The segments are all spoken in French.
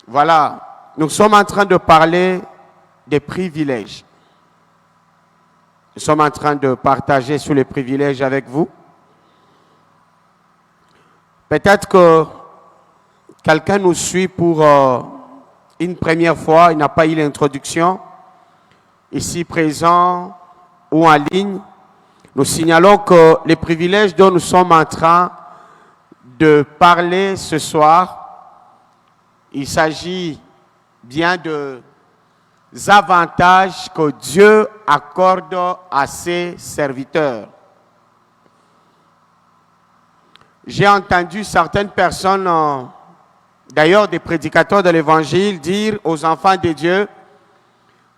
Voilà, nous sommes en train de parler des privilèges. Nous sommes en train de partager sur les privilèges avec vous. Peut-être que quelqu'un nous suit pour une première fois, il n'a pas eu l'introduction. Ici présent ou en ligne, nous signalons que les privilèges dont nous sommes en train de parler ce soir, il s'agit bien de avantages que Dieu accorde à ses serviteurs. J'ai entendu certaines personnes, d'ailleurs des prédicateurs de l'Évangile, dire aux enfants de Dieu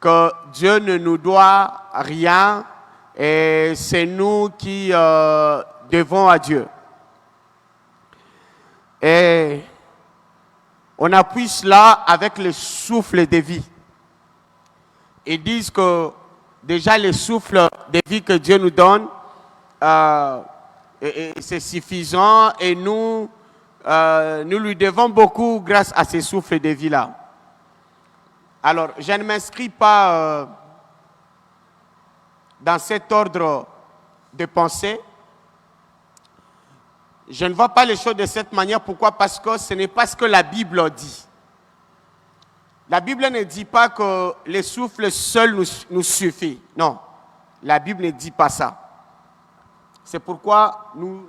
que Dieu ne nous doit rien et c'est nous qui devons à Dieu. Et on appuie cela avec le souffle de vie. Ils disent que déjà le souffle de vie que Dieu nous donne, c'est suffisant et nous lui devons beaucoup grâce à ces souffles de vie-là. Alors, je ne m'inscris pas dans cet ordre de pensée. Je ne vois pas les choses de cette manière. Pourquoi? Parce que ce n'est pas ce que la Bible dit. La Bible ne dit pas que le souffle seul nous suffit. Non, la Bible ne dit pas ça. C'est pourquoi nous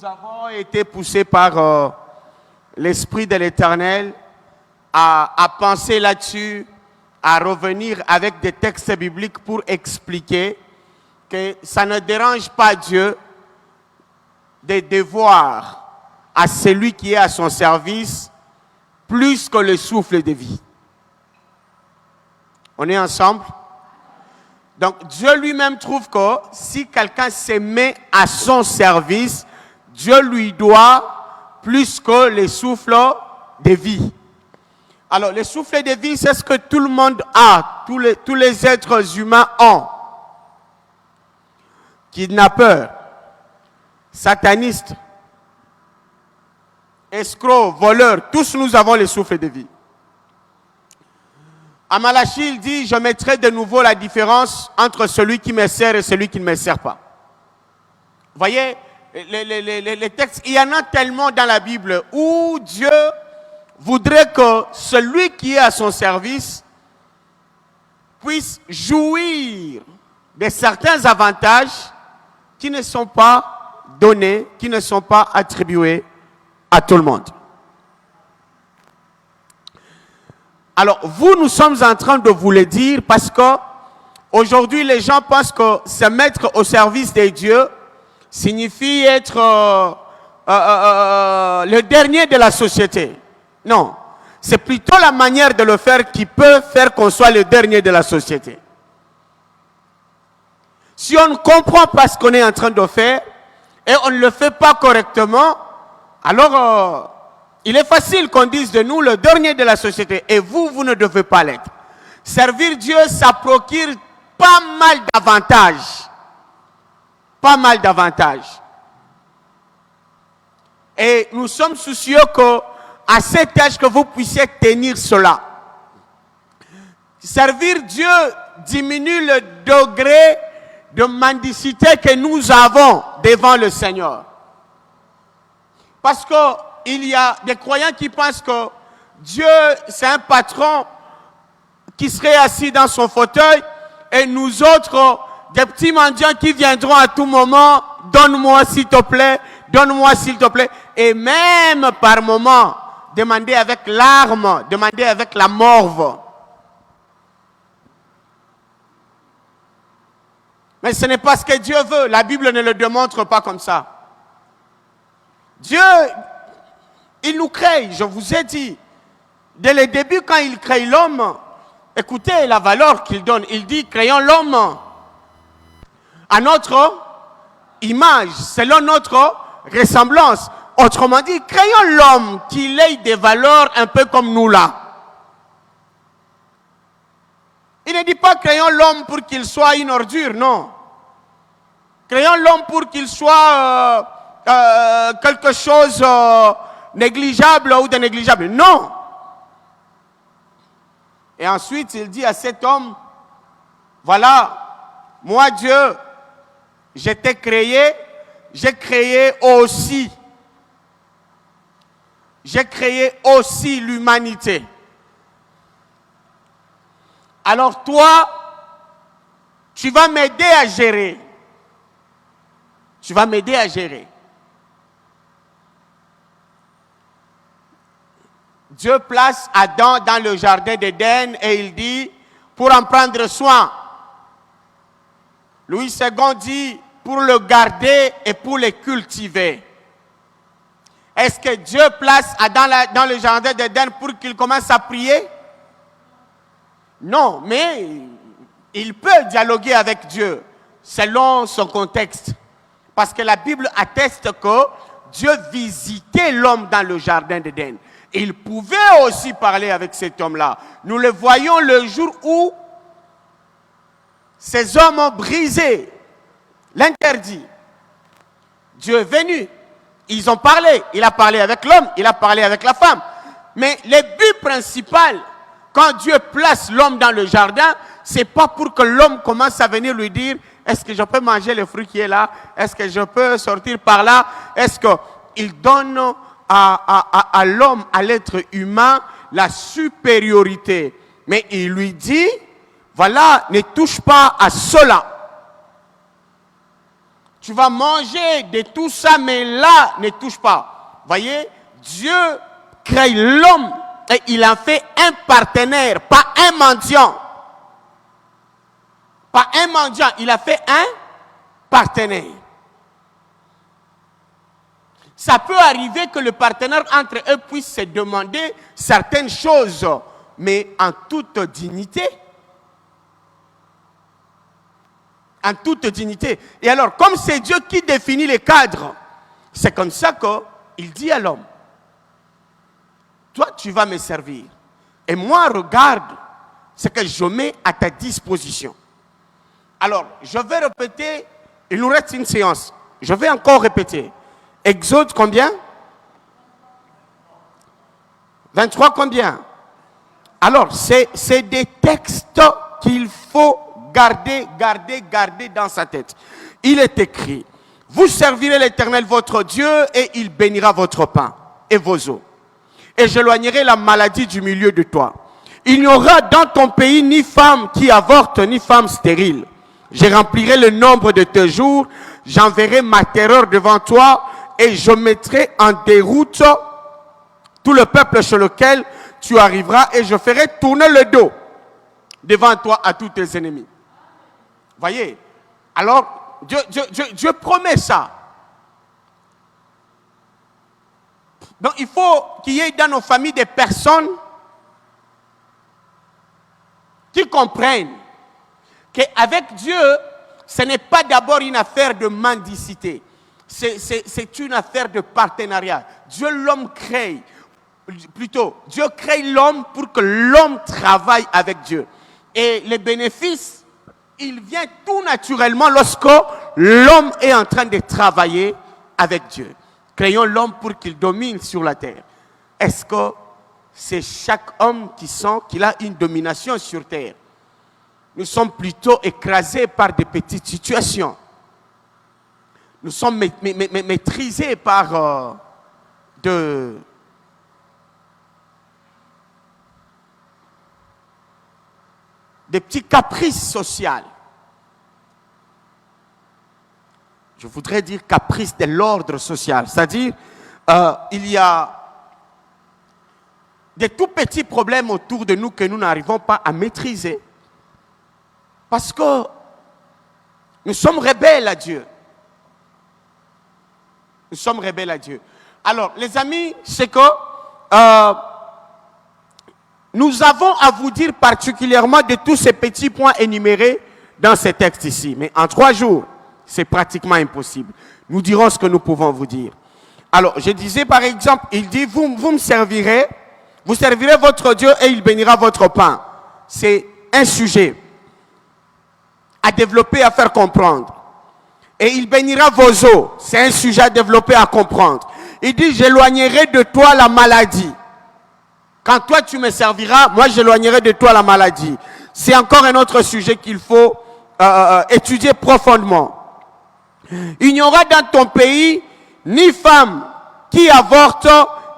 avons été poussés par l'Esprit de l'Éternel à penser là-dessus, à revenir avec des textes bibliques pour expliquer que ça ne dérange pas Dieu de devoir à celui qui est à son service plus que le souffle de vie. On est ensemble? Donc Dieu lui-même trouve que si quelqu'un se met à son service, Dieu lui doit plus que le souffle de vie. Alors le souffle de vie, c'est ce que tout le monde a, tous les êtres humains ont. Kidnappeurs, satanistes, escrocs, voleurs, tous nous avons le souffle de vie. À Malachie, il dit, je mettrai de nouveau la différence entre celui qui me sert et celui qui ne me sert pas. Vous voyez, les textes, il y en a tellement dans la Bible où Dieu voudrait que celui qui est à son service puisse jouir de certains avantages qui ne sont pas donnés, qui ne sont pas attribués à tout le monde. Alors, nous sommes en train de vous le dire parce que aujourd'hui, les gens pensent que se mettre au service de Dieu signifie être le dernier de la société. Non, c'est plutôt la manière de le faire qui peut faire qu'on soit le dernier de la société. Si on ne comprend pas ce qu'on est en train de faire et on ne le fait pas correctement, alors il est facile qu'on dise de nous le dernier de la société et vous ne devez pas l'être. Servir Dieu, ça procure pas mal d'avantages. Pas mal d'avantages. Et nous sommes soucieux qu'à cet âge que vous puissiez tenir cela. Servir Dieu diminue le degré de mendicité que nous avons devant le Seigneur. Parce qu'il y a des croyants qui pensent que Dieu, c'est un patron qui serait assis dans son fauteuil et nous autres, des petits mendiants qui viendront à tout moment, donne-moi s'il te plaît, donne-moi s'il te plaît. Et même par moment, demander avec larmes, demander avec la morve. Mais ce n'est pas ce que Dieu veut. La Bible ne le démontre pas comme ça. Dieu, il nous crée, je vous ai dit. Dès le début, quand il crée l'homme, écoutez la valeur qu'il donne. Il dit, créons l'homme à notre image, selon notre ressemblance. Autrement dit, créons l'homme qu'il ait des valeurs un peu comme nous là. Il ne dit pas créons l'homme pour qu'il soit une ordure, non. Créons l'homme pour qu'il soit quelque chose négligeable ou de négligeable. Non. Et ensuite, il dit à cet homme, voilà, moi Dieu, je t'ai créé, j'ai créé aussi l'humanité. Alors toi, tu vas m'aider à gérer. Tu vas m'aider à gérer. Dieu place Adam dans le jardin d'Éden et il dit, pour en prendre soin. Louis II dit, pour le garder et pour le cultiver. Est-ce que Dieu place Adam dans le jardin d'Éden pour qu'il commence à prier? Non, mais il peut dialoguer avec Dieu selon son contexte. Parce que la Bible atteste que Dieu visitait l'homme dans le jardin d'Éden. Il pouvait aussi parler avec cet homme-là. Nous le voyons le jour où ces hommes ont brisé l'interdit. Dieu est venu. Ils ont parlé. Il a parlé avec l'homme, il a parlé avec la femme. Mais le but principal, quand Dieu place l'homme dans le jardin, c'est pas pour que l'homme commence à venir lui dire, est-ce que je peux manger le fruit qui est là? Est-ce que je peux sortir par là? Est-ce qu'il donne à l'homme, à l'être humain, la supériorité? Mais il lui dit, voilà, ne touche pas à cela. Tu vas manger de tout ça, mais là, ne touche pas. Voyez, Dieu crée l'homme et il en fait un partenaire, pas un mendiant. Pas un mendiant, il a fait un partenaire. Ça peut arriver que le partenaire entre eux puisse se demander certaines choses, mais en toute dignité. En toute dignité. Et alors, comme c'est Dieu qui définit les cadres, c'est comme ça qu'il dit à l'homme, toi, tu vas me servir. Et moi, regarde ce que je mets à ta disposition. Alors, je vais répéter, il nous reste une séance. Je vais encore répéter. Exode combien? 23 combien? Alors, c'est des textes qu'il faut garder dans sa tête. Il est écrit, vous servirez l'Éternel votre Dieu et il bénira votre pain et vos eaux. Et j'éloignerai la maladie du milieu de toi. Il n'y aura dans ton pays ni femme qui avorte, ni femme stérile. Je remplirai le nombre de tes jours, j'enverrai ma terreur devant toi et je mettrai en déroute tout le peuple sur lequel tu arriveras et je ferai tourner le dos devant toi à tous tes ennemis. Voyez, alors Dieu promet ça. Donc il faut qu'il y ait dans nos familles des personnes qui comprennent qu'avec Dieu, ce n'est pas d'abord une affaire de mendicité. C'est une affaire de partenariat. Dieu crée l'homme pour que l'homme travaille avec Dieu. Et les bénéfices, il vient tout naturellement lorsque l'homme est en train de travailler avec Dieu. Créons l'homme pour qu'il domine sur la terre. Est-ce que c'est chaque homme qui sent qu'il a une domination sur terre? Nous sommes plutôt écrasés par des petites situations. Nous sommes maîtrisés par des petits caprices sociaux. Je voudrais dire caprices de l'ordre social. C'est-à-dire, il y a des tout petits problèmes autour de nous que nous n'arrivons pas à maîtriser. Parce que nous sommes rebelles à Dieu. Nous sommes rebelles à Dieu. Alors, les amis, c'est que nous avons à vous dire particulièrement de tous ces petits points énumérés dans ces textes ici. Mais en 3 jours, c'est pratiquement impossible. Nous dirons ce que nous pouvons vous dire. Alors, je disais par exemple, il dit, vous me servirez, vous servirez votre Dieu et il bénira votre pain. C'est un sujet à développer, à faire comprendre. Et il bénira vos eaux. C'est un sujet à développer, à comprendre. Il dit, j'éloignerai de toi la maladie. Quand toi tu me serviras, moi j'éloignerai de toi la maladie. C'est encore un autre sujet qu'il faut étudier profondément. Il n'y aura dans ton pays ni femme qui avorte,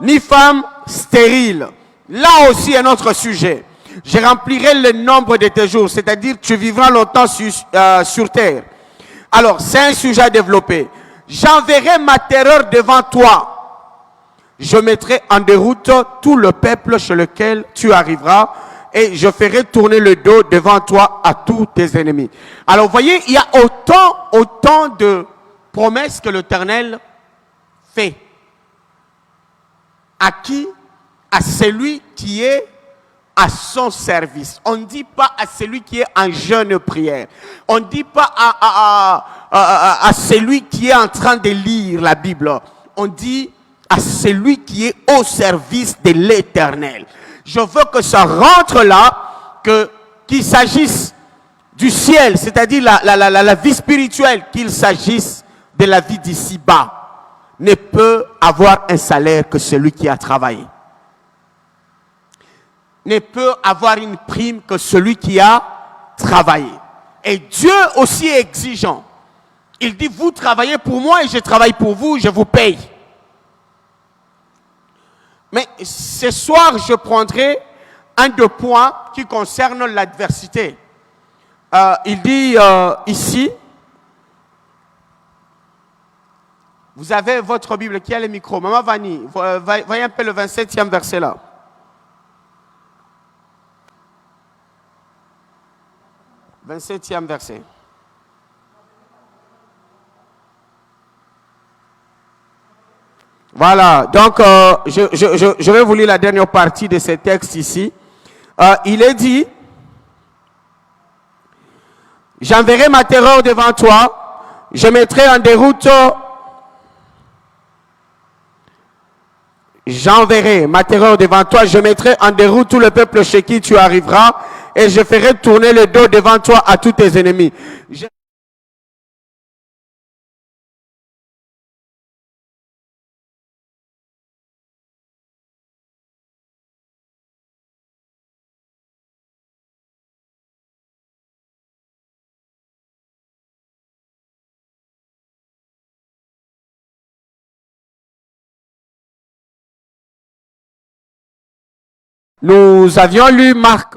ni femme stérile. Là aussi un autre sujet. Je remplirai le nombre de tes jours, c'est-à-dire tu vivras longtemps sur terre. Alors, c'est un sujet à développer. J'enverrai ma terreur devant toi. Je mettrai en déroute tout le peuple chez lequel tu arriveras et je ferai tourner le dos devant toi à tous tes ennemis. Alors, vous voyez, il y a autant de promesses que l'Éternel fait. À qui? À celui qui est à son service. On ne dit pas à celui qui est en jeûne prière. On ne dit pas à celui qui est en train de lire la Bible. On dit à celui qui est au service de l'Éternel. Je veux que ça rentre là, qu'il s'agisse du ciel, c'est-à-dire la vie spirituelle, qu'il s'agisse de la vie d'ici-bas, ne peut avoir un salaire que celui qui a travaillé. Ne peut avoir une prime que celui qui a travaillé. Et Dieu aussi est exigeant. Il dit, vous travaillez pour moi et je travaille pour vous, je vous paye. Mais ce soir, je prendrai un des points qui concerne l'adversité. Il dit ici, vous avez votre Bible, qui a le micro? Maman Vanny, voyez un peu le 27e verset là. « 27e verset. Voilà, donc je vais vous lire la dernière partie de ce texte ici. Il est dit, j'enverrai ma terreur devant toi, je mettrai en déroute, j'enverrai ma terreur devant toi, je mettrai en déroute tout le peuple chez qui tu arriveras, et je ferai tourner le dos devant toi à tous tes ennemis. Nous avions lu Marc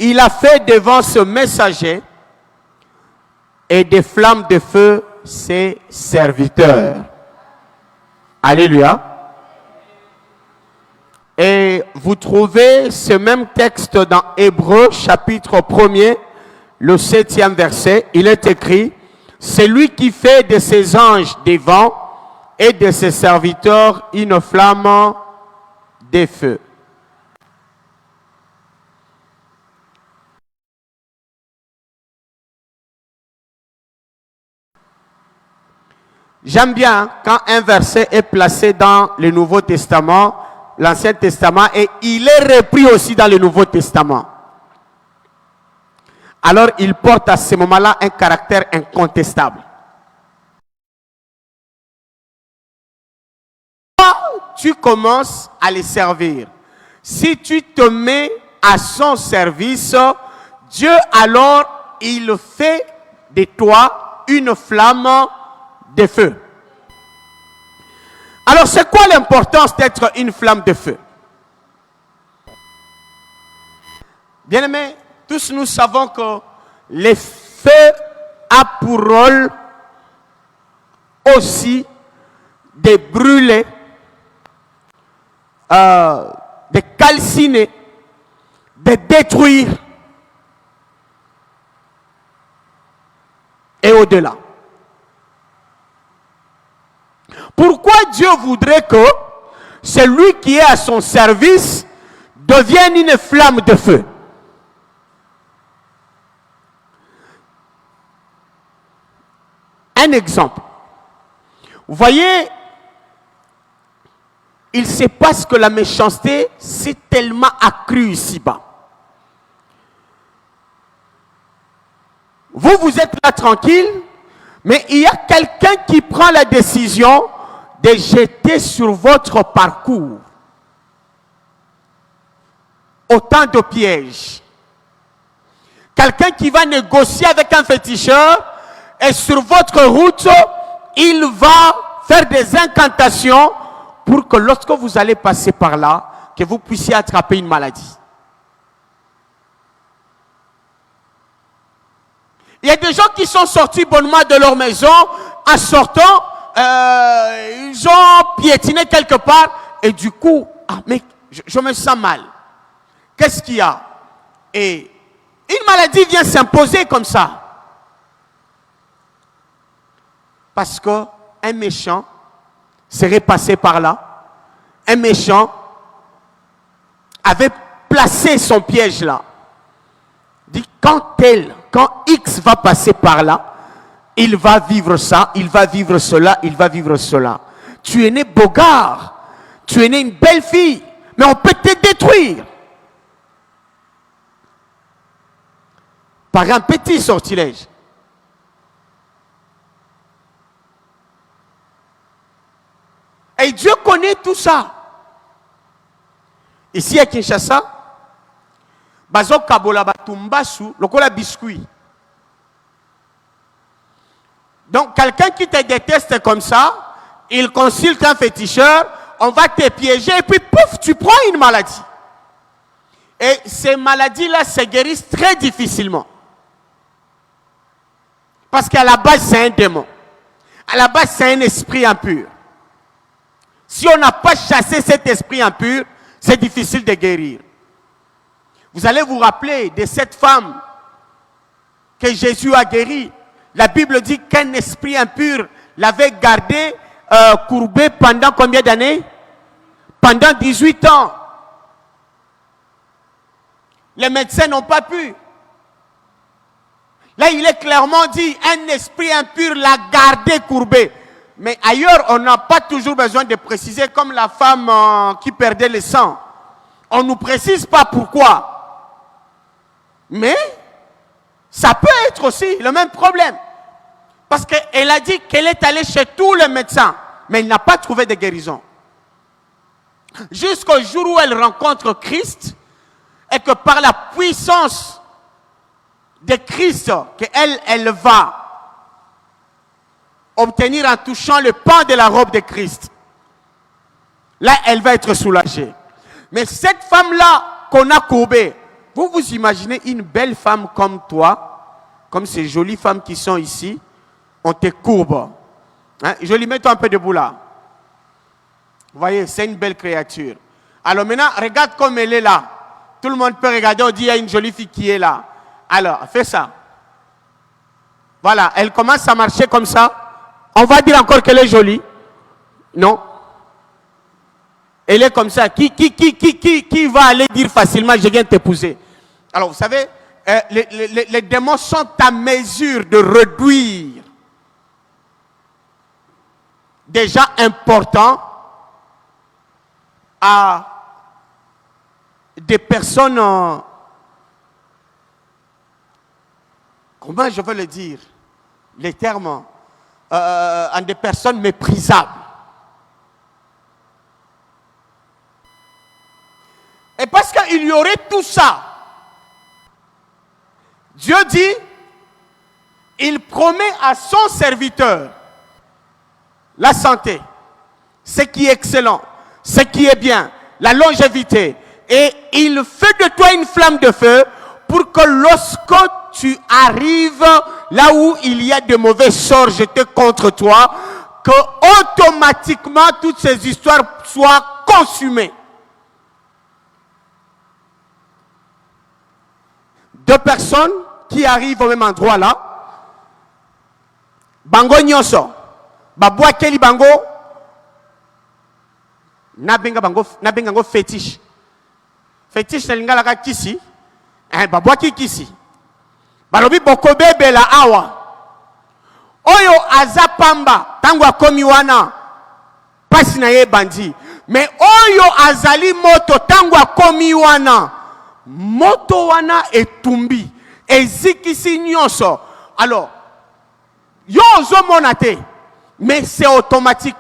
il a fait devant ce messager et des flammes de feu ses serviteurs. Alléluia. Et vous trouvez ce même texte dans Hébreux chapitre 1er, le 7e verset. Il est écrit, c'est lui qui fait de ses anges des vents et de ses serviteurs une flamme de feu. J'aime bien quand un verset est placé dans le Nouveau Testament, l'Ancien Testament, et il est repris aussi dans le Nouveau Testament. Alors il porte à ce moment-là un caractère incontestable. Quand tu commences à les servir, si tu te mets à son service, Dieu alors, il fait de toi une flamme de feu. Alors c'est quoi l'importance d'être une flamme de feu? Bien-aimés, tous nous savons que le feu a pour rôle aussi de brûler, de calciner, de détruire et au-delà. Pourquoi Dieu voudrait que celui qui est à son service devienne une flamme de feu? Un exemple. Vous voyez, il se passe que la méchanceté s'est tellement accrue ici-bas. Vous êtes là tranquille, mais il y a quelqu'un qui prend la décision de jeter sur votre parcours autant de pièges. Quelqu'un qui va négocier avec un féticheur et sur votre route, il va faire des incantations pour que lorsque vous allez passer par là, que vous puissiez attraper une maladie. Il y a des gens qui sont sortis bonnement de leur maison, en sortant, ils ont piétiné quelque part, et du coup, ah mais je me sens mal. Qu'est-ce qu'il y a? Et une maladie vient s'imposer comme ça. Parce qu'un méchant serait passé par là. Un méchant avait placé son piège là. Dit quand X va passer par là, il va vivre ça, il va vivre cela, il va vivre cela. Tu es né bogard, tu es né une belle fille, mais on peut te détruire. Par un petit sortilège. Et Dieu connaît tout ça. Ici à Kinshasa, bazo kabola batumbasu, lokola biscuit. Donc quelqu'un qui te déteste comme ça, il consulte un féticheur, on va te piéger et puis pouf, tu prends une maladie. Et ces maladies-là se guérissent très difficilement. Parce qu'à la base, c'est un démon. À la base, c'est un esprit impur. Si on n'a pas chassé cet esprit impur, c'est difficile de guérir. Vous allez vous rappeler de cette femme que Jésus a guérie. La Bible dit qu'un esprit impur l'avait gardée courbée pendant combien d'années? Pendant 18 ans. Les médecins n'ont pas pu. Là, il est clairement dit, un esprit impur l'a gardée courbée. Mais ailleurs, on n'a pas toujours besoin de préciser, comme la femme qui perdait le sang. On ne nous précise pas pourquoi. Mais, ça peut être aussi le même problème. Parce qu'elle a dit qu'elle est allée chez tous les médecins, mais elle n'a pas trouvé de guérison. Jusqu'au jour où elle rencontre Christ, et que par la puissance de Christ, qu'elle va obtenir en touchant le pan de la robe de Christ. Là, elle va être soulagée. Mais cette femme-là qu'on a courbée, vous vous imaginez une belle femme comme toi, comme ces jolies femmes qui sont ici, on te courbe. Hein? Jolie, mets-toi un peu debout là. Vous voyez, c'est une belle créature. Alors maintenant, regarde comme elle est là. Tout le monde peut regarder, on dit il y a une jolie fille qui est là. Alors, fais ça. Voilà, elle commence à marcher comme ça. On va dire encore qu'elle est jolie. Non. Elle est comme ça. Qui va aller dire facilement, je viens t'épouser? Alors, vous savez, les démons sont à mesure de réduire déjà important à des personnes, comment je veux le dire, les termes, à des personnes méprisables. Et parce qu'il y aurait tout ça, Dieu dit, il promet à son serviteur la santé, ce qui est excellent, ce qui est bien, la longévité. Et il fait de toi une flamme de feu pour que lorsque tu arrives là où il y a de mauvais sorts jetés contre toi, que automatiquement toutes ces histoires soient consumées. Deux personnes qui arrivent au même endroit là, bango nyoso, babwa keli bango, nabenga bango fétiche. Fétiche na lingala ka kisi, babwa ki kisi. Balobi boko bebe la awa. Oyo azapamba, tango akomi wana, pasi na ye bandi. Mais oyo azali moto, tango akomi wana, moto wana etumbi, ezikisi nyonso. Alors, yo ozo monate, mais c'est automatique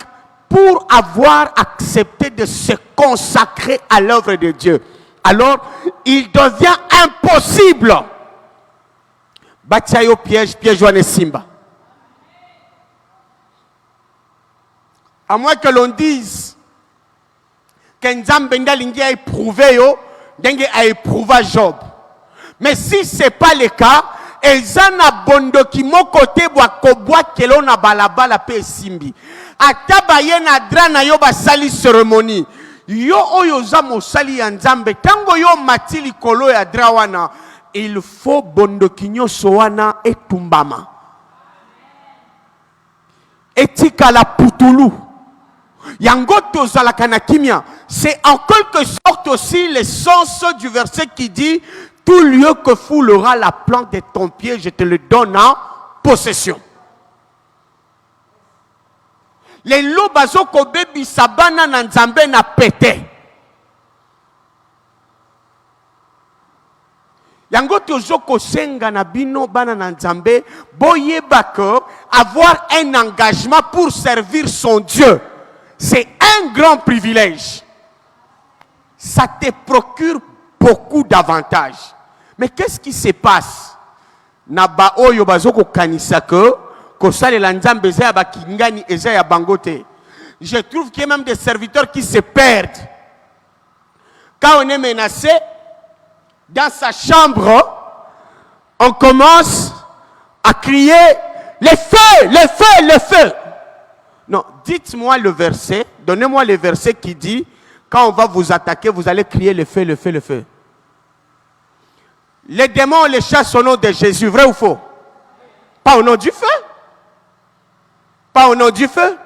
pour avoir accepté de se consacrer à l'œuvre de Dieu. Alors, il devient impossible. Batiayo piège wane simba. À moins que l'on dise que Nzambe ndalingi a éprouvé yo, dengue a éprouvé Job. Mais si ce n'est pas le cas, ezana bondo ki mon côté boakobwa kelo na balabala pe simbi. Atabaye na dra na yo basali cérémonie. Yo oyo za mosali ya Nzambe tango yo matili kolo ya dra wana, il faut bondo kinyoso wana etumbama. Etika la putulu. Yango tozalaka na kimia. C'est en quelque sorte aussi le sens du verset qui dit: tout lieu que foulera la plante de ton pied, je te le donne en possession. Les lobazo kobebi sabana na Nzambe na pété. Yango tozoko senga na bino bana na Nzambe boyeba que avoir un engagement pour servir son Dieu, c'est un grand privilège. Ça te procure beaucoup d'avantages. Mais qu'est-ce qui se passe? Naba oyo bazoko kanisa que kosalela Nzambe za ba kingani eza ya bangote. Je trouve qu'il y a même des serviteurs qui se perdent. Quand on est menacé dans sa chambre, on commence à crier le feu, le feu, le feu. Non, dites-moi le verset, donnez-moi le verset qui dit quand on va vous attaquer, vous allez crier le feu, le feu, le feu. Les démons les chassent au nom de Jésus, vrai ou faux? Pas au nom du feu. Pas au nom du feu.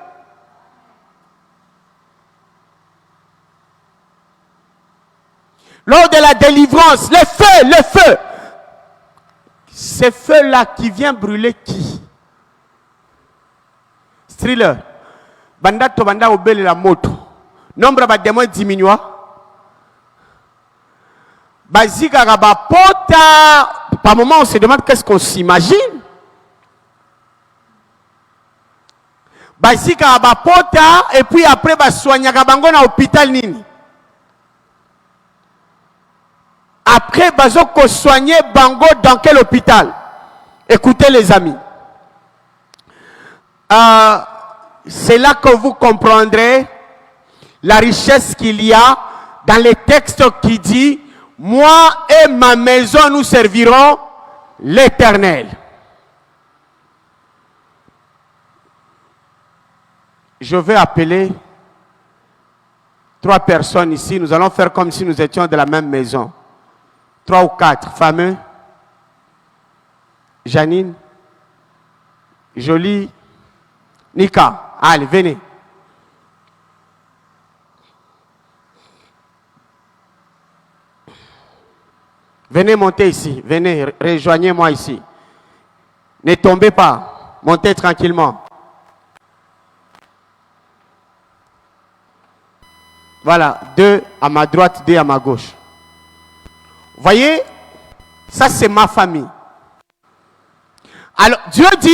Lors de la délivrance, le feu, le feu. Ce feu-là qui vient brûler qui? Thriller. Banda to banda obele la moto. Nombre de démons diminua. Bazika rabapota. Par moment, on se demande qu'est-ce qu'on s'imagine. Bazika rabapota. Et puis après, soigner bango na hôpital nini. Après, bazoko soigner bango dans quel hôpital? Écoutez les amis. C'est là que vous comprendrez la richesse qu'il y a dans les textes qui dit moi et ma maison, nous servirons l'Éternel. Je vais appeler 3 personnes ici. Nous allons faire comme si nous étions de la même maison. 3 ou 4 fameux. Janine, Jolie, Nika. Allez, venez. Venez monter ici. Venez, rejoignez-moi ici. Ne tombez pas. Montez tranquillement. Voilà, 2 à ma droite, 2 à ma gauche. Voyez, ça c'est ma famille. Alors, Dieu dit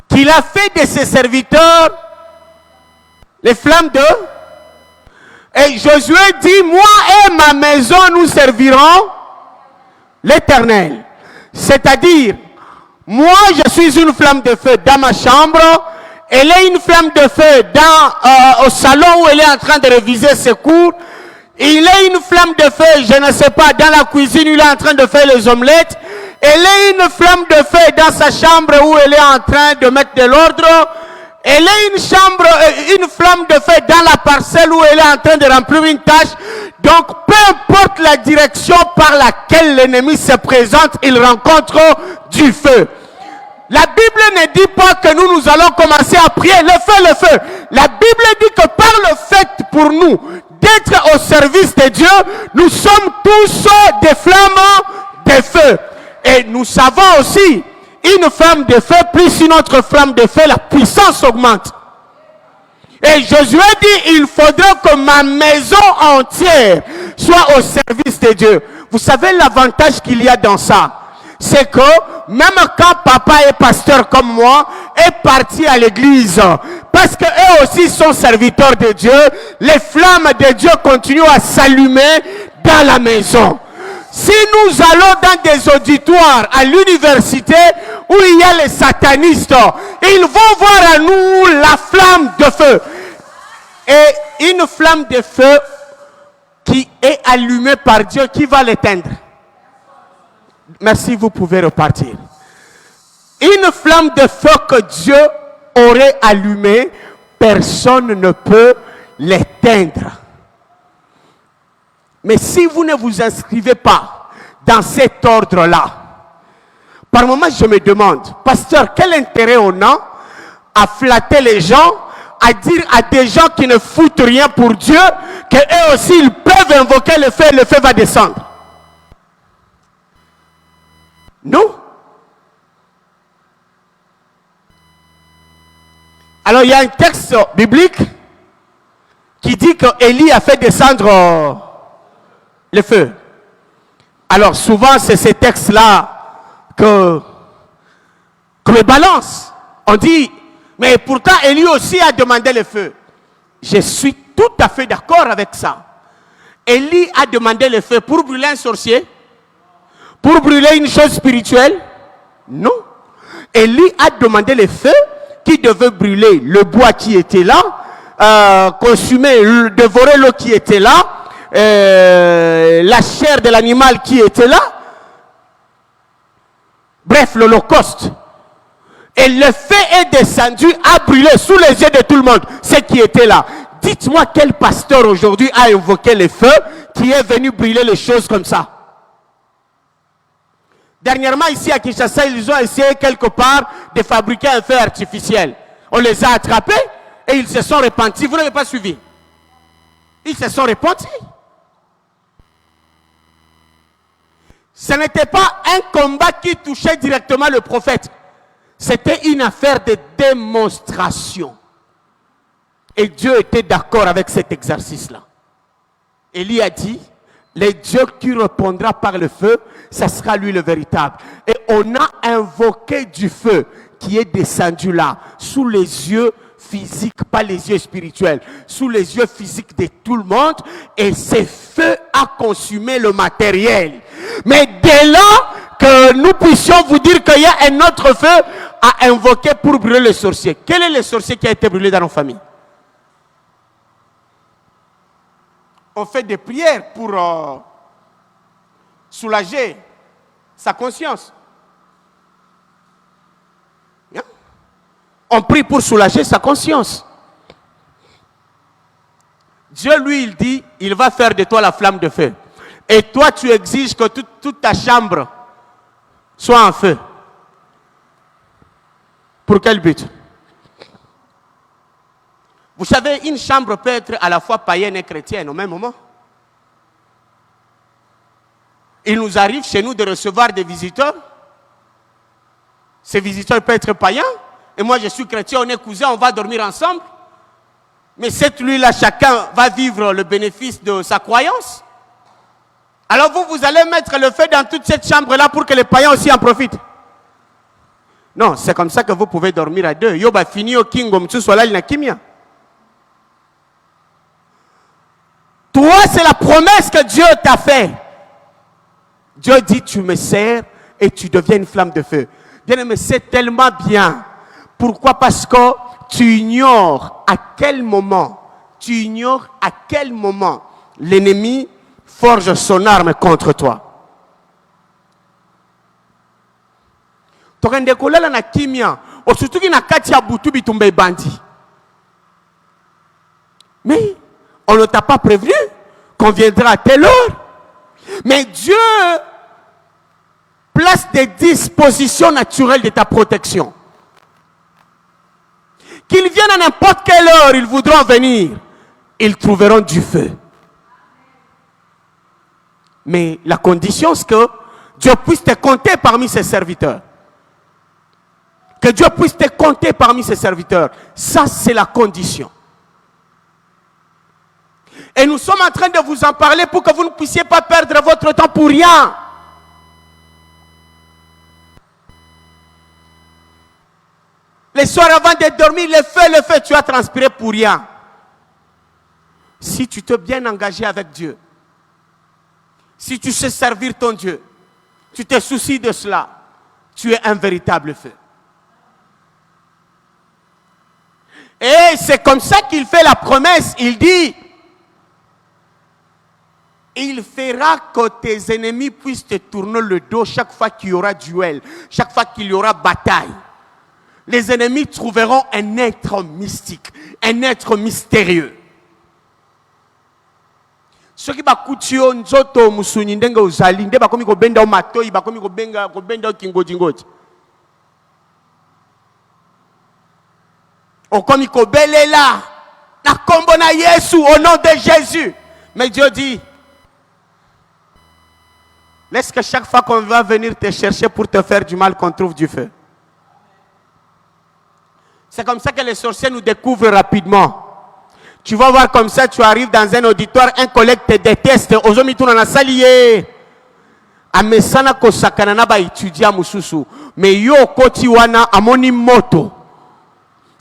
qu'il a fait de ses serviteurs les flammes de... Et Josué dit, moi et ma maison, nous servirons l'Éternel. C'est-à-dire, moi je suis une flamme de feu dans ma chambre, elle est une flamme de feu au salon où elle est en train de réviser ses cours, il est une flamme de feu, je ne sais pas, dans la cuisine où il est en train de faire les omelettes, elle est une flamme de feu dans sa chambre où elle est en train de mettre de l'ordre, elle est une flamme de feu dans la parcelle où elle est en train de remplir une tâche. Donc, peu importe la direction par laquelle l'ennemi se présente, il rencontre du feu. La Bible ne dit pas que nous allons commencer à prier le feu. La Bible dit que par le fait pour nous d'être au service de Dieu, nous sommes tous des flammes de feu. Et nous savons aussi, une flamme de feu plus une autre flamme de feu, la puissance augmente. Et Josué dit, il faudra que ma maison entière soit au service de Dieu. Vous savez l'avantage qu'il y a dans ça? C'est que même quand papa est pasteur comme moi, est parti à l'église, parce qu'eux aussi sont serviteurs de Dieu, les flammes de Dieu continuent à s'allumer dans la maison. Si nous allons dans des auditoires à l'université où il y a les satanistes, ils vont voir à nous la flamme de feu. Et une flamme de feu qui est allumée par Dieu, qui va l'éteindre? Merci, vous pouvez repartir. Une flamme de feu que Dieu aurait allumée, personne ne peut l'éteindre. Mais si vous ne vous inscrivez pas dans cet ordre-là, par moments je me demande, pasteur, quel intérêt on a à flatter les gens, à dire à des gens qui ne foutent rien pour Dieu, qu'eux aussi ils peuvent invoquer le feu va descendre? Non. Alors il y a un texte biblique qui dit que Élie a fait descendre le feu. Alors souvent c'est ces textes-là que le balance. On dit, mais pourtant Élie aussi a demandé le feu. Je suis tout à fait d'accord avec ça. Élie a demandé le feu pour brûler un sorcier? Pour brûler une chose spirituelle? Non. Élie a demandé le feu qui devait brûler le bois qui était là, consumer, dévorer l'eau qui était là, la chair de l'animal qui était là. Bref, l'Holocauste. Et le feu est descendu, a brûlé sous les yeux de tout le monde, ce qui était là. Dites-moi quel pasteur aujourd'hui a invoqué le feu qui est venu brûler les choses comme ça? Dernièrement, ici à Kinshasa, ils ont essayé quelque part de fabriquer un feu artificiel. On les a attrapés et ils se sont repentis. Vous n'avez pas suivi? Ils se sont repentis. Ce n'était pas un combat qui touchait directement le prophète. C'était une affaire de démonstration. Et Dieu était d'accord avec cet exercice-là. Élie a dit, le Dieu qui répondra par le feu, ça sera lui le véritable. Et on a invoqué du feu qui est descendu là, sous les yeux physiques, pas les yeux spirituels, sous les yeux physiques de tout le monde. Et ce feu a consumé le matériel. Mais dès là que nous puissions vous dire qu'il y a un autre feu à invoquer pour brûler le sorcier. Quel est le sorcier qui a été brûlé dans nos familles? on fait des prières pour soulager sa conscience. Hein? On prie pour soulager sa conscience. Dieu, lui, il dit, il va faire de toi la flamme de feu. Et toi, tu exiges que toute ta chambre soit en feu. Pour quel but? Vous savez, une chambre peut être à la fois païenne et chrétienne au même moment. Il nous arrive chez nous de recevoir des visiteurs. Ces visiteurs peuvent être païens. Et moi, je suis chrétien, on est cousins, on va dormir ensemble. Mais cette nuit-là, chacun va vivre le bénéfice de sa croyance. Alors vous allez mettre le feu dans toute cette chambre-là pour que les païens aussi en profitent. Non, c'est comme ça que vous pouvez dormir à deux. Yoba fini au kingo, mtu swala na kimia. Toi, c'est la promesse que Dieu t'a fait. Dieu dit, tu me sers et tu deviens une flamme de feu. Bien-aimé, c'est tellement bien. Pourquoi? Parce que tu ignores à quel moment l'ennemi forge son arme contre toi. Tokende kolala na kimia, osutuki na kati ya butu bitumbe bandi. Mais on ne t'a pas prévenu qu'on viendra à telle heure. Mais Dieu place des dispositions naturelles de ta protection. Qu'ils viennent à n'importe quelle heure, ils voudront venir. Ils trouveront du feu. Mais la condition, c'est que Dieu puisse te compter parmi ses serviteurs. Que Dieu puisse te compter parmi ses serviteurs. Ça, c'est la condition. Et nous sommes en train de vous en parler pour que vous ne puissiez pas perdre votre temps pour rien. Les soirs avant de dormir, le feu, tu as transpiré pour rien. Si tu t'es bien engagé avec Dieu, si tu sais servir ton Dieu, tu te soucies de cela, tu es un véritable feu. Et c'est comme ça qu'il fait la promesse. Il dit, il fera que tes ennemis puissent te tourner le dos chaque fois qu'il y aura duel, chaque fois qu'il y aura bataille. Les ennemis trouveront un être mystique, un être mystérieux. Ceux qui bakutio nzoto musuni ndenga uzali nde bakomi ko benda o matoi bakomi ko benda o kingoji ngoji. Okomi ko belela na kombo na Yesu au nom de Jésus. Mais Dieu dit, laisse que chaque fois qu'on va venir te chercher pour te faire du mal, qu'on trouve du feu. C'est comme ça que les sorciers nous découvrent rapidement. Tu vas voir comme ça, tu arrives dans un auditoire, un collègue te déteste. Aujourd'hui, tu n'as salié. Amesana ko sakanana ba étudia mususu. Mais yo koti wana amoni moto.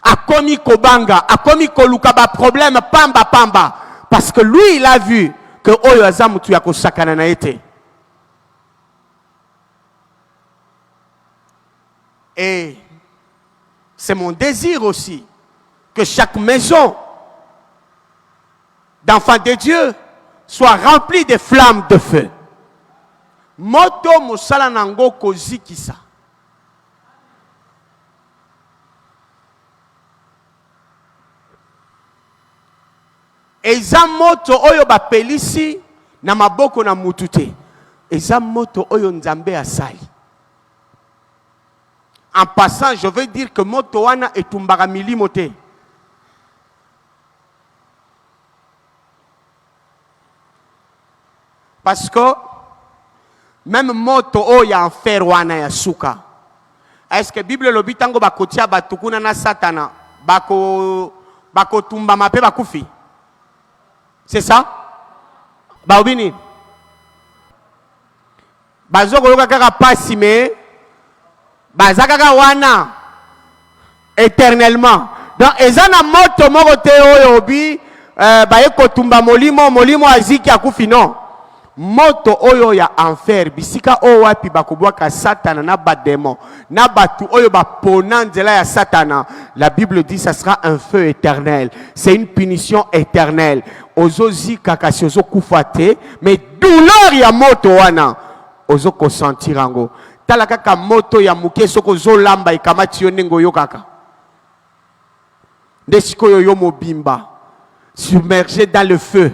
Akomi kobanga, akomi koluka ba problème pamba. Parce que lui, il a vu que oyo azamu tu yako sakanana ete. Et c'est mon désir aussi que chaque maison d'enfants de Dieu soit remplie de flammes de feu. Moto musala nango kozikisa. Eza moto oyo bapelisi na maboko na mutute. Eza moto oyo nzambe asali. En passant, je veux dire que moto wana etumbaka milimo te. Parce que même moto oya en fer wana ya suka. Est-ce que Bible lobi tango bakotia batukuna na satana bako tumba mape bakufi? C'est ça? Baobini. Bazoko yoka kaka pasi me bazakaka wana éternellement. Donc ezana moto moko te oyo obi baye kotumba molimo aziki akufi non. Moto oyo ya enfer bisika o wapi bakobwaka satana na bademo na batu oyo bapona nzela ya satana. La Bible dit ça sera un feu éternel. C'est une punition éternelle. ozozi kakasi ozo kufate, mais douleur ya moto wana ozo ko sentir ango. Tala kaka moto ya muke soko zo lamba ikamati yo nengo yo kaka. Desiko yo yo mobimba, submergé dans le feu.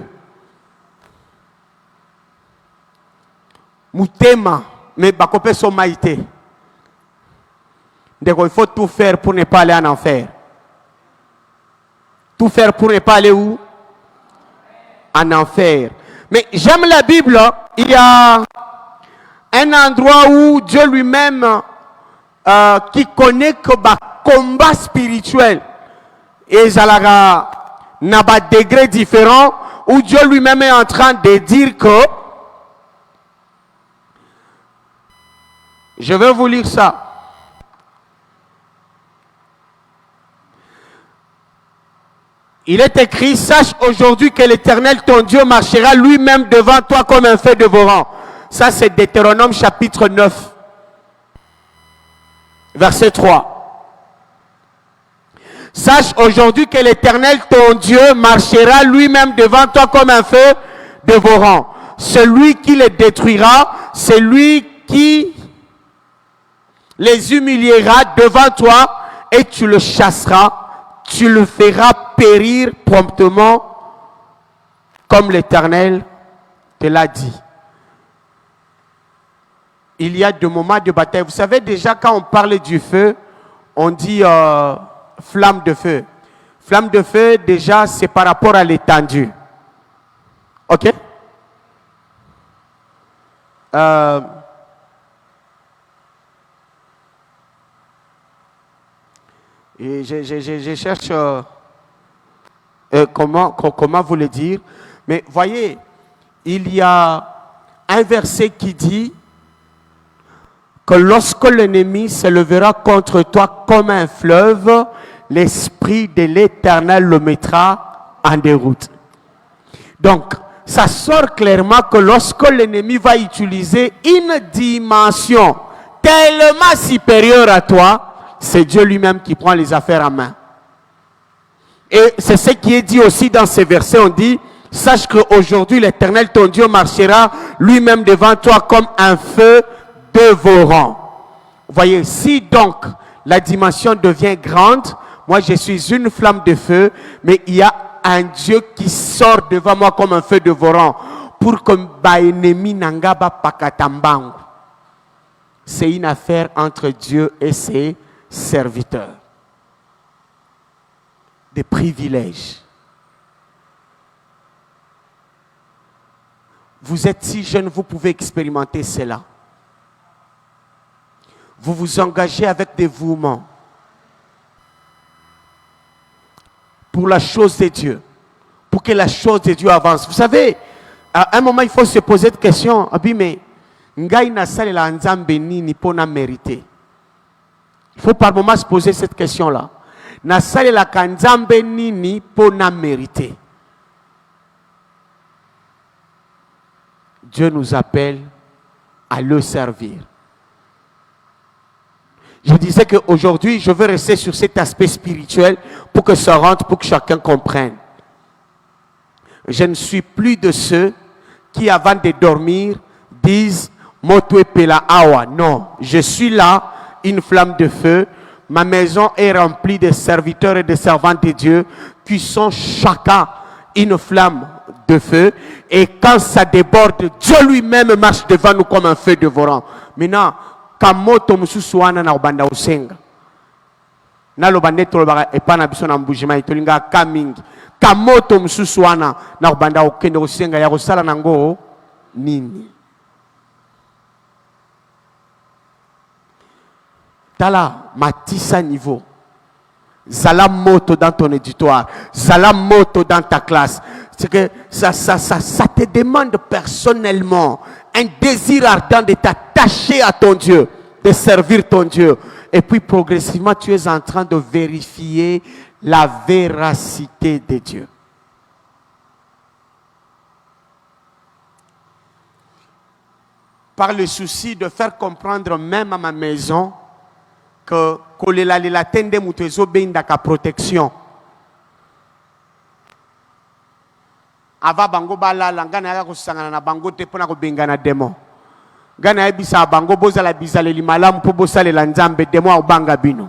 Mutema, mais bakope so maïté. Donc il faut tout faire pour ne pas aller en enfer. Tout faire pour ne pas aller où? En enfer. Mais j'aime la Bible. Il y a un endroit où Dieu lui-même, qui connaît que le combat spirituel, et Zalaga n'a pas de degré différent, où Dieu lui-même est en train de dire que, je vais vous lire ça. Il est écrit, sache aujourd'hui que l'Éternel, ton Dieu, marchera lui-même devant toi comme un feu dévorant. Ça, c'est Deutéronome chapitre 9, verset 3. Sache aujourd'hui que l'Éternel, ton Dieu, marchera lui-même devant toi comme un feu dévorant. Celui qui les détruira, c'est lui qui les humiliera devant toi et tu le chasseras. Tu le feras périr promptement comme l'Éternel te l'a dit. Il y a des moments de bataille. Vous savez déjà quand on parle du feu, on dit flamme de feu. Flamme de feu déjà c'est par rapport à l'étendue. Ok? Et je cherche comment vous le dire. Mais voyez, il y a un verset qui dit que lorsque l'ennemi se levera contre toi comme un fleuve, l'Esprit de l'Éternel le mettra en déroute. Donc, ça sort clairement que lorsque l'ennemi va utiliser une dimension tellement supérieure à toi, c'est Dieu lui-même qui prend les affaires en main. Et c'est ce qui est dit aussi dans ces versets. On dit, sache qu'aujourd'hui l'Éternel, ton Dieu, marchera lui-même devant toi comme un feu dévorant. Voyez, si donc la dimension devient grande, moi je suis une flamme de feu, mais il y a un Dieu qui sort devant moi comme un feu dévorant pour que ma ennemi n'angaba pakatambangu. C'est une affaire entre Dieu et ses serviteurs. Des privilèges. Vous êtes si jeune, vous pouvez expérimenter cela. Vous vous engagez avec dévouement pour la chose de Dieu, pour que la chose de Dieu avance. Vous savez, à un moment, il faut se poser cette question. Mais ngai na salela nzambe nini pona mériter. Il faut par moment se poser cette question-là. Na salela nzambe nini pona mériter. Dieu nous appelle à le servir. Je disais qu'aujourd'hui, je veux rester sur cet aspect spirituel pour que ça rentre, pour que chacun comprenne. Je ne suis plus de ceux qui, avant de dormir, disent « Motwe pela awa ». Non, je suis là, une flamme de feu. Ma maison est remplie de serviteurs et de servantes de Dieu qui sont chacun une flamme de feu. Et quand ça déborde, Dieu lui-même marche devant nous comme un feu dévorant. Maintenant, kamoto mususuana na ubanda usenga na lobande tolobaka epana biso na mbujima itolinga kamingi kamoto mususuana na ubanda okende usenga ya kosala nango nini. Tala matisa niveau. Zala moto dans ton éditoire, zala moto dans ta classe. C'est que ça te demande personnellement un désir ardent de t'attacher à ton Dieu, de servir ton Dieu. Et puis progressivement, tu es en train de vérifier la véracité de Dieu. Par le souci de faire comprendre même à ma maison que la tende mutezo benda ka protection. ava bango balala nga nayaka kosangana na bango te mpona kobengana demo nga nayebisa bango bozala bizaleli malamu mpo bosalela nzambe demo aobanga bino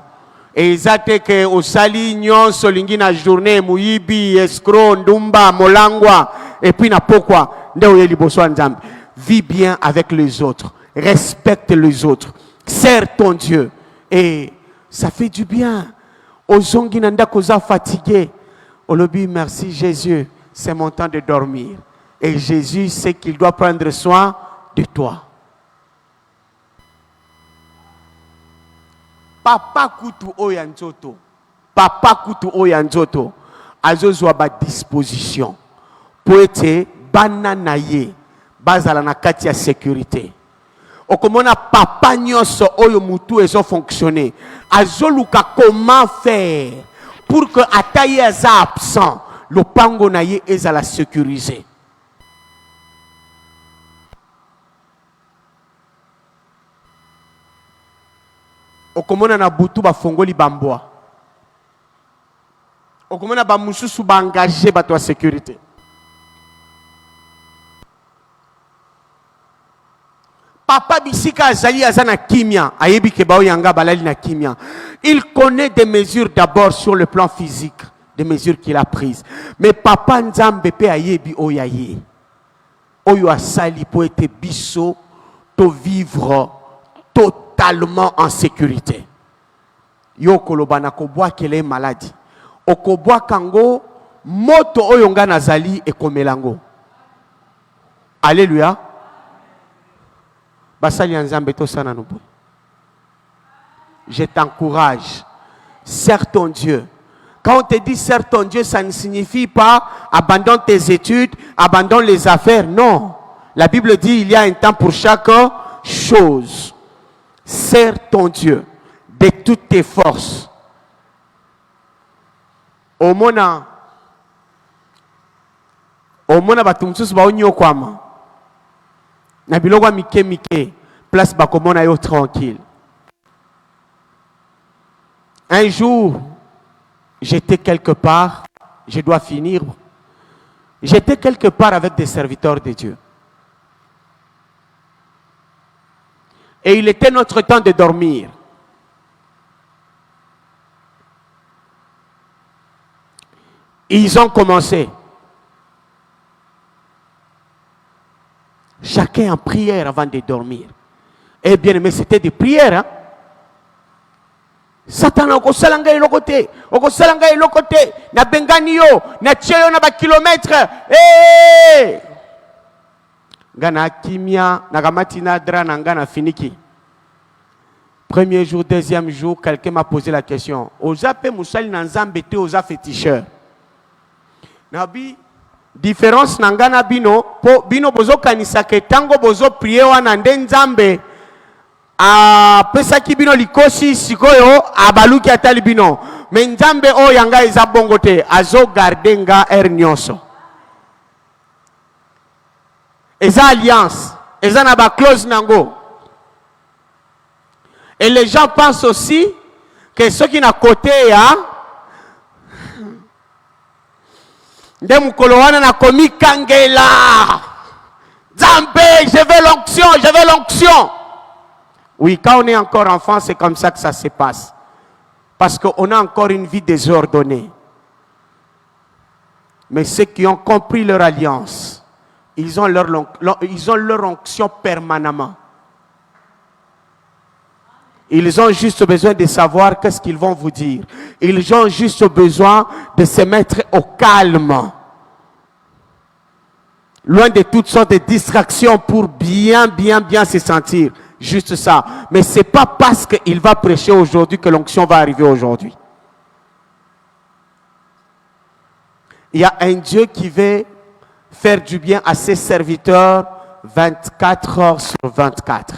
eza te ke osali nyonso olingi na journée moyibi escro ndumba molangwa et puis na pokwa nde oye liboso ya nzambe. Vis bien avec les autres, respecte les autres, sers ton Dieu et ça fait du bien. Ozongi nanda koza fatigué olobi merci Jésus, c'est mon temps de dormir et Jésus sait qu'il doit prendre soin de toi. Papa kutu oyanzoto, papa kutu oyanzoto, azozwa ba disposition pour être bananaye, bazala na kati ya sécurité. Okomona papa nyonso oyo mutu ezo fonctionner, azoluka comment faire pour que ataye aza absent, le pango naye ezala sécurisé. Okomona na butu ba fongoli bamboa. Okomona ba mususu ba engagé ba to sécurité. Papa bisika azali azana kimia, ayebi ke ba oyanga balali na kimia. Il connaît des mesures d'abord sur le plan physique, des mesures qu'il a prises. Mais papa nzambe pe ayebi oyaye. Oyo asali po ete biso to vivre totalement en sécurité. Yo kolobana kobwa kele maladie. Okobwa kango moto oyo nga nazali ekomelango. Alléluia. Basali nzambe to sana nubu. Je t'encourage. Sers ton Dieu. Quand on te dit sers ton Dieu, ça ne signifie pas abandonne tes études, abandonne les affaires. Non. La Bible dit il y a un temps pour chaque chose. Sers ton Dieu de toutes tes forces. Omona batumsusu ba onyo kwama. Na biloko mike mike place bakomona yo tranquille. Un jour, j'étais quelque part, je dois finir. J'étais quelque part avec des serviteurs de Dieu. Et il était notre temps de dormir. Ils ont commencé. Chacun en prière avant de dormir. Et bien aimé, c'était des prières. Hein? Satan okosalanga elokote, okosalanga elokote, na bengani yo, na tcheyo na ba kilomètre. Eh! Gana kimia, na gamati na dra na ngana finiki. Premier jour, deuxième jour, quelqu'un m'a posé la question. Oza pe musali na nzambe te oza féticheur. Nabi différence nangana bino po bino bozo kanisa ke tango bozo prier wana nde nzambe a pesa ki bino likosi sikoyo abaluki atali bino me nzambe o yanga eza bongo te azo garder nga nyonso eza alliance eza na ba clause nango. Et les gens pensent aussi que ceux qui na côté ya nde mukolo wana na komi kangela Zambé, je veux l'onction, je veux l'onction. Oui, quand on est encore enfant, c'est comme ça que ça se passe. Parce qu'on a encore une vie désordonnée. Mais ceux qui ont compris leur alliance, ils ont leur onction permanemment. Ils ont juste besoin de savoir qu'est-ce qu'ils vont vous dire. Ils ont juste besoin de se mettre au calme. Loin de toutes sortes de distractions pour bien se sentir. Juste ça. Mais ce n'est pas parce qu'il va prêcher aujourd'hui que l'onction va arriver aujourd'hui. Il y a un Dieu qui veut faire du bien à ses serviteurs 24 heures sur 24.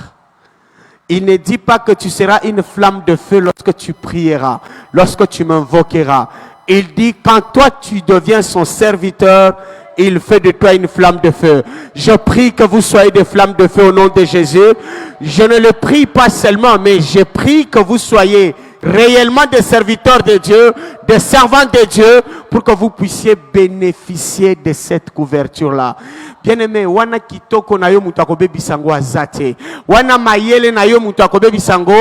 Il ne dit pas que tu seras une flamme de feu lorsque tu prieras, lorsque tu m'invoqueras. Il dit quand toi tu deviens son serviteur, il fait de toi une flamme de feu. Je prie que vous soyez des flammes de feu au nom de Jésus. Je ne le prie pas seulement, mais je prie que vous soyez réellement des serviteurs de Dieu, des servants de Dieu, pour que vous puissiez bénéficier de cette couverture-là. Bien-aimé, wana kitoko na yo mutu akobe bisango azate. Wana mayele na yo mutu akobe bisango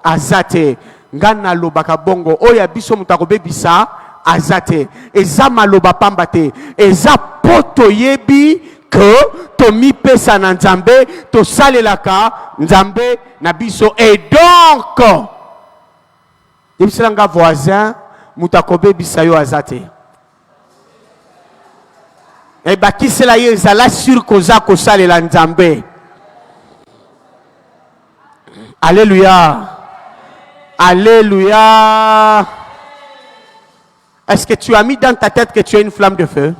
azate. Ngana lobaka bongo, oya biso mutu akobe bisa azate. Eza maloba pambate. Eza poto yebi que tomi pesa na nzambe, to salelaka nzambe na biso. Et donc, yebisanga voisin, mutakobe bisayo azate. Et bakisela ye zala sur koza ko salela nzambe. Alléluia. Alléluia. Est-ce que tu as mis dans ta tête que tu as une flamme de feu?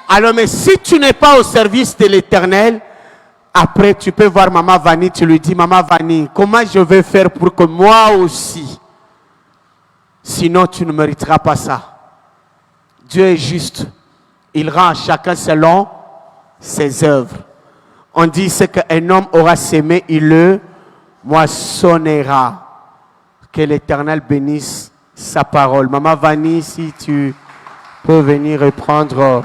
Alors, mais si tu n'es pas au service de l'Éternel, après tu peux voir Maman Vanny, tu lui dis, Maman Vanny, comment je vais faire pour que moi aussi, sinon tu ne mériteras pas ça. Dieu est juste. Il rend à chacun selon ses œuvres. On dit ce qu'un homme aura sémé, il le moissonnera. Que l'Éternel bénisse sa parole. Maman Vanny, si tu peux venir reprendre